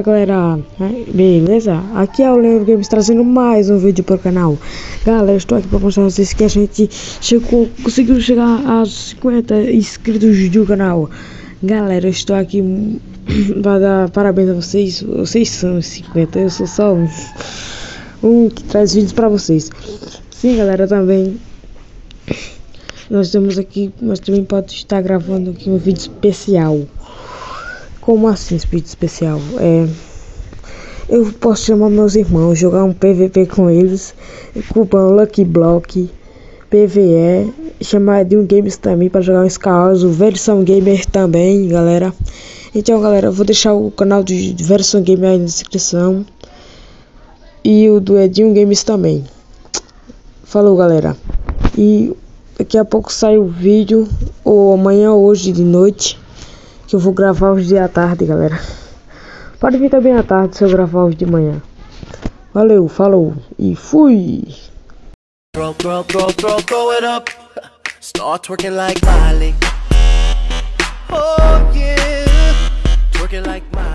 galera, beleza? Aqui é o Leandro Games trazendo mais um vídeo para o canal. Galera, estou aqui para mostrar a vocês que a gente conseguiu chegar a 50 inscritos do canal. Galera, eu estou aqui para dar parabéns a vocês. Vocês são 50, eu sou só um que traz vídeos para vocês. Sim, galera, também nós temos aqui, mas também pode estar gravando aqui um vídeo especial. Como assim esse vídeo especial? Eu posso chamar meus irmãos, jogar um PVP com eles, cupom Lucky Block, PVE, chamar de um Games também para jogar um Scaoso, Versão Gamer também, galera. Então, galera, eu vou deixar o canal de Versão Gamer aí na descrição e o do Edinho Games também. Falou, galera. E daqui a pouco sai o vídeo, ou amanhã ou hoje de noite, que eu vou gravar hoje à tarde, galera. Pode vir também à tarde se eu gravar hoje de manhã. Valeu, falou e fui! Throw it up. Start twerking like Miley. Oh yeah, twerking like Miley.